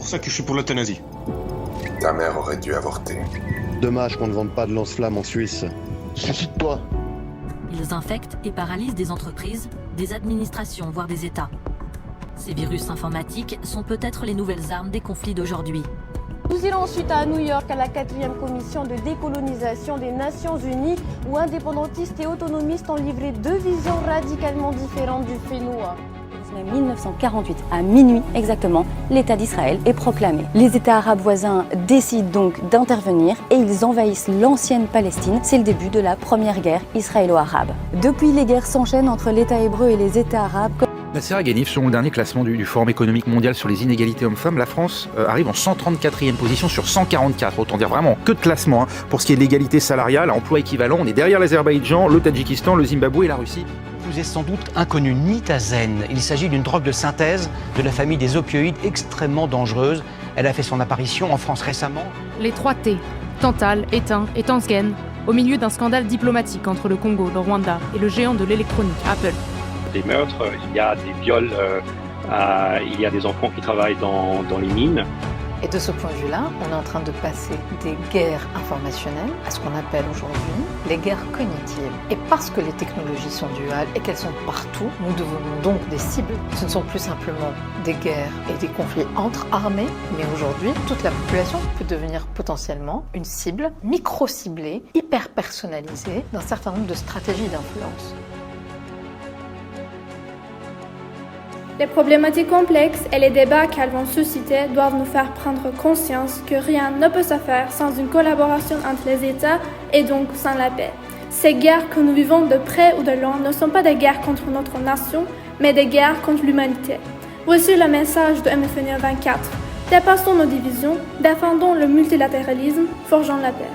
pour ça que je suis pour l'euthanasie. Ta mère aurait dû avorter. Dommage qu'on ne vende pas de lance-flammes en Suisse. Suicide-toi. Ils infectent et paralysent des entreprises, des administrations, voire des États. Ces virus informatiques sont peut-être les nouvelles armes des conflits d'aujourd'hui. Nous irons ensuite à New York à la 4e commission de décolonisation des Nations Unies où indépendantistes et autonomistes ont livré deux visions radicalement différentes du fait noir. En 1948, à minuit exactement, l'État d'Israël est proclamé. Les États arabes voisins décident donc d'intervenir et ils envahissent l'ancienne Palestine. C'est le début de la première guerre israélo-arabe. Depuis, les guerres s'enchaînent entre l'État hébreu et les États arabes. Nasser Aghanif, selon le dernier classement du Forum économique mondial sur les inégalités hommes-femmes, la France arrive en 134e position sur 144. Autant dire vraiment que de classement. Pour ce qui est de l'égalité salariale, à emploi équivalent, on est derrière l'Azerbaïdjan, le Tadjikistan, le Zimbabwe et la Russie. Vous est sans doute inconnu, nitazen. Il s'agit d'une drogue de synthèse de la famille des opioïdes extrêmement dangereuse. Elle a fait son apparition en France récemment. Les 3 T, Tantal, Étain et Tansgen, au milieu d'un scandale diplomatique entre le Congo, le Rwanda et le géant de l'électronique, Apple. Des meurtres, il y a des viols, il y a des enfants qui travaillent dans les mines. Et de ce point de vue-là, on est en train de passer des guerres informationnelles à ce qu'on appelle aujourd'hui les guerres cognitives. Et parce que les technologies sont duales et qu'elles sont partout, nous devenons donc des cibles. Ce ne sont plus simplement des guerres et des conflits entre armées, mais aujourd'hui, toute la population peut devenir potentiellement une cible micro-ciblée, hyper personnalisée d'un certain nombre de stratégies d'influence. Les problématiques complexes et les débats qu'elles vont susciter doivent nous faire prendre conscience que rien ne peut se faire sans une collaboration entre les États et donc sans la paix. Ces guerres que nous vivons de près ou de loin ne sont pas des guerres contre notre nation, mais des guerres contre l'humanité. Voici le message de MFNE 24. Dépassons nos divisions, défendons le multilatéralisme, forgeons la paix.